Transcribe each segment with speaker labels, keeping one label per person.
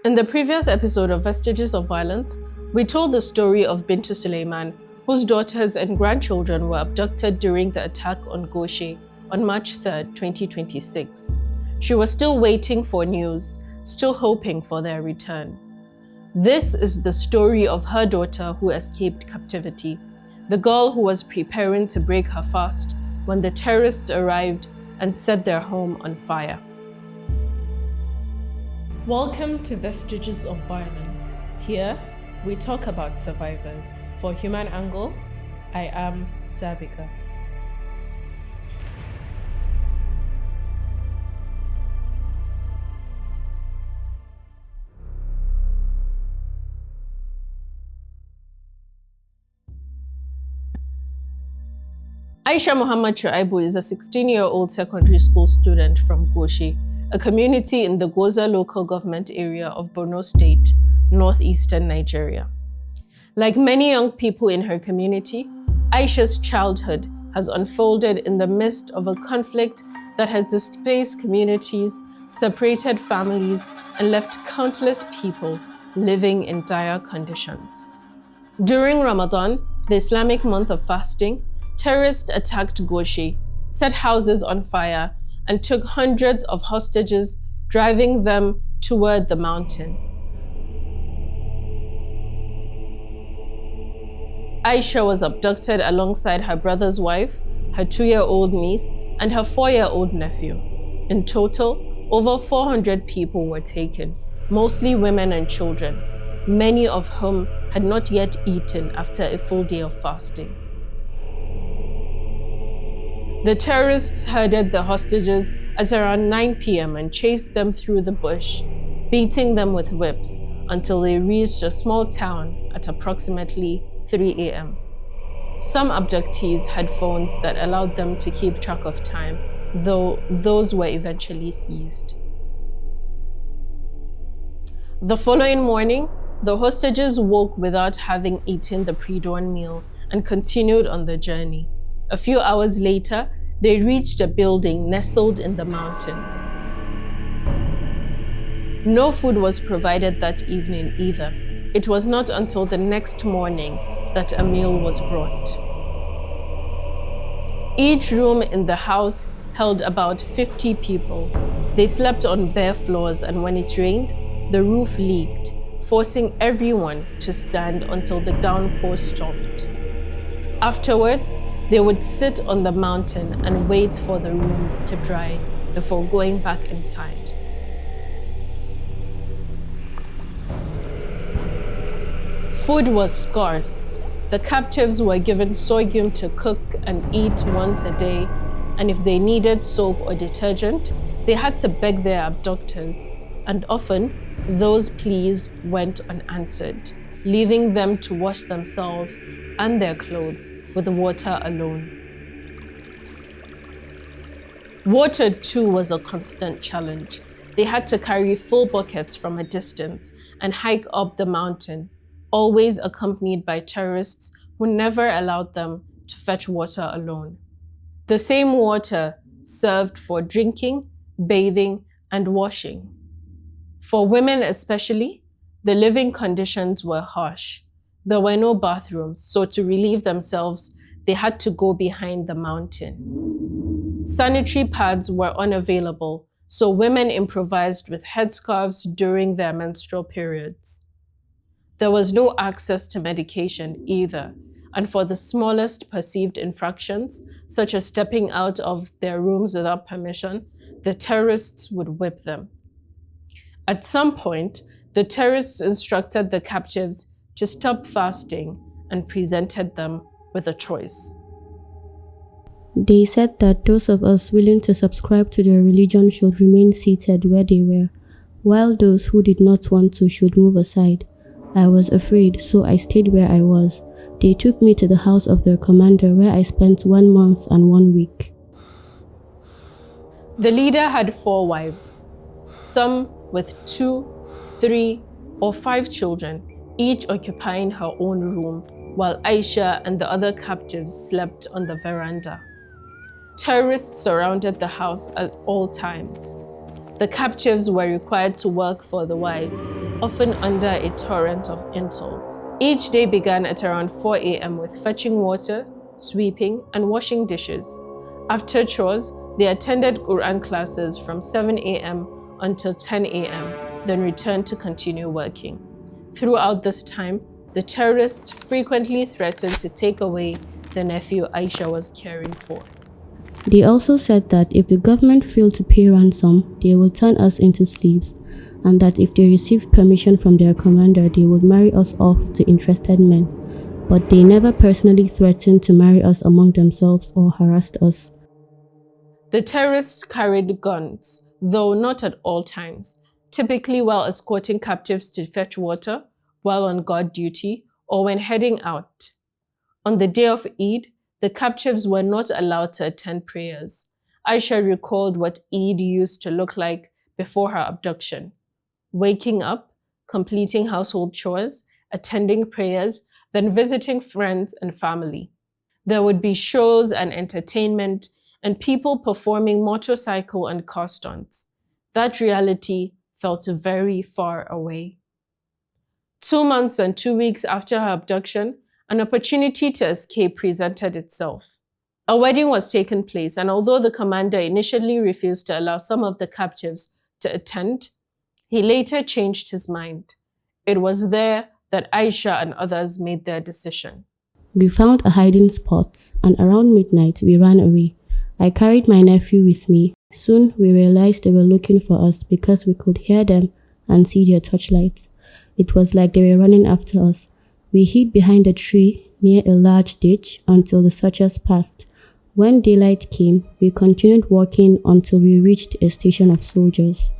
Speaker 1: In the previous episode of Vestiges of Violence, we told the story of Bintu Suleiman, whose daughters and grandchildren were abducted during the attack on Ngoshe on March 3, 2026. She was still waiting for news, still hoping for their return. This is the story of her daughter who escaped captivity, the girl who was preparing to break her fast when the terrorists arrived and set their home on fire. Welcome to Vestiges of Violence. Here, we talk about survivors. For HumAngle, I am Sabika. Aisha Muhammad Shuaibu is a 16-year-old secondary school student from Ngoshe, a community in the Goza local government area of Borno State, northeastern Nigeria. Like many young people in her community, Aisha's childhood has unfolded in the midst of a conflict that has displaced communities, separated families, and left countless people living in dire conditions. During Ramadan, the Islamic month of fasting, terrorists attacked Ngoshe, set houses on fire, and took hundreds of hostages, driving them toward the mountain. Aisha was abducted alongside her brother's wife, her 2-year-old niece, and her 4-year-old nephew. In total, over 400 people were taken, mostly women and children, many of whom had not yet eaten after a full day of fasting. The terrorists herded the hostages at around 9 p.m. and chased them through the bush, beating them with whips until they reached a small town at approximately 3 a.m. Some abductees had phones that allowed them to keep track of time, though those were eventually seized. The following morning, the hostages woke without having eaten the pre-dawn meal and continued on the journey. A few hours later, they reached a building nestled in the mountains. No food was provided that evening either. It was not until the next morning that a meal was brought. Each room in the house held about 50 people. They slept on bare floors, and when it rained, the roof leaked, forcing everyone to stand until the downpour stopped. Afterwards, they would sit on the mountain and wait for the rooms to dry before going back inside. Food was scarce. The captives were given sorghum to cook and eat once a day, and if they needed soap or detergent, they had to beg their abductors, and often those pleas went unanswered, leaving them to wash themselves and their clothes with water alone. Water too was a constant challenge. They had to carry full buckets from a distance and hike up the mountain, always accompanied by terrorists who never allowed them to fetch water alone. The same water served for drinking, bathing, and washing. For women especially, the living conditions were harsh. There were no bathrooms, so to relieve themselves, they had to go behind the mountain. Sanitary pads were unavailable, so women improvised with headscarves during their menstrual periods. There was no access to medication either, and for the smallest perceived infractions, such as stepping out of their rooms without permission, the terrorists would whip them. At some point, the terrorists instructed the captives to stop fasting and presented them with a choice.
Speaker 2: They said that those of us willing to subscribe to their religion should remain seated where they were, while those who did not want to should move aside. I was afraid, so I stayed where I was. They took me to the house of their commander, where I spent 1 month and 1 week.
Speaker 1: The leader had 4 wives, some with 2, 3, or 5 children, each occupying her own room, while Aisha and the other captives slept on the veranda. Terrorists surrounded the house at all times. The captives were required to work for the wives, often under a torrent of insults. Each day began at around 4 a.m. with fetching water, sweeping, and washing dishes. After chores, they attended Quran classes from 7 a.m. until 10 a.m., then returned to continue working. Throughout this time, the terrorists frequently threatened to take away the nephew Aisha was caring for.
Speaker 2: They also said that if the government failed to pay ransom, they would turn us into slaves, and that if they received permission from their commander, they would marry us off to interested men. But they never personally threatened to marry us among themselves or harassed us.
Speaker 1: The terrorists carried guns, though not at all times, typically while escorting captives to fetch water, while on guard duty, or when heading out. On the day of Eid, the captives were not allowed to attend prayers. Aisha recalled what Eid used to look like before her abduction: waking up, completing household chores, attending prayers, then visiting friends and family. There would be shows and entertainment and people performing motorcycle and car stunts. That reality felt very far away. 2 months and 2 weeks after her abduction, an opportunity to escape presented itself. A wedding was taking place, and although the commander initially refused to allow some of the captives to attend, he later changed his mind. It was there that Aisha and others made their decision.
Speaker 2: We found a hiding spot, and around midnight we ran away. I carried my nephew with me. Soon we realized they were looking for us because we could hear them and see their torchlights. It was like they were running after us. We hid behind a tree near a large ditch until the searchers passed. When daylight came, we continued walking until we reached a station of soldiers.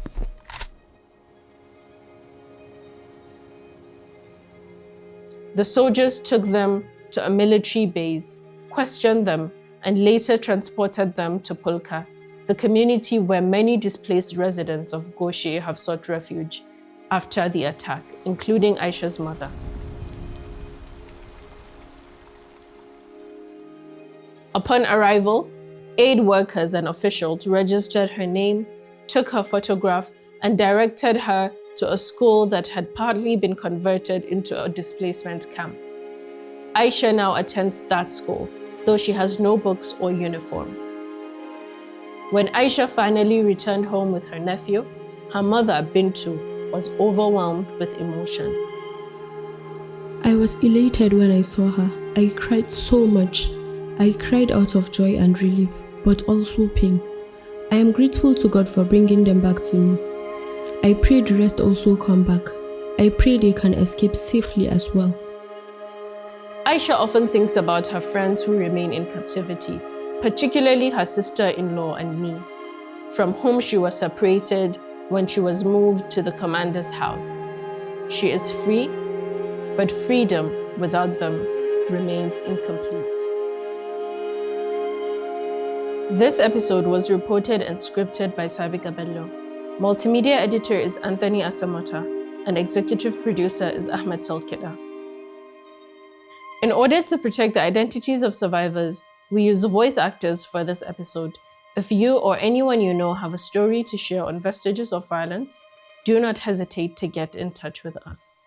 Speaker 1: The soldiers took them to a military base, questioned them, and later transported them to Pulka, the community where many displaced residents of Ngoshe have sought refuge after the attack, including Aisha's mother. Upon arrival, aid workers and officials registered her name, took her photograph, and directed her to a school that had partly been converted into a displacement camp. Aisha now attends that school, though she has no books or uniforms. When Aisha finally returned home with her nephew, her mother, Bintu, was overwhelmed with emotion.
Speaker 3: I was elated when I saw her. I cried so much. I cried out of joy and relief, but also pain. I am grateful to God for bringing them back to me. I pray the rest also come back. I pray they can escape safely as well.
Speaker 1: Aisha often thinks about her friends who remain in captivity, particularly her sister-in-law and niece, from whom she was separated when she was moved to the commander's house. She is free, but freedom without them remains incomplete. This episode was reported and scripted by Sabika Bello. Multimedia editor is Anthony Asamota, and executive producer is Ahmed Salkida. In order to protect the identities of survivors, we use voice actors for this episode. If you or anyone you know have a story to share on Vestiges of Violence, do not hesitate to get in touch with us.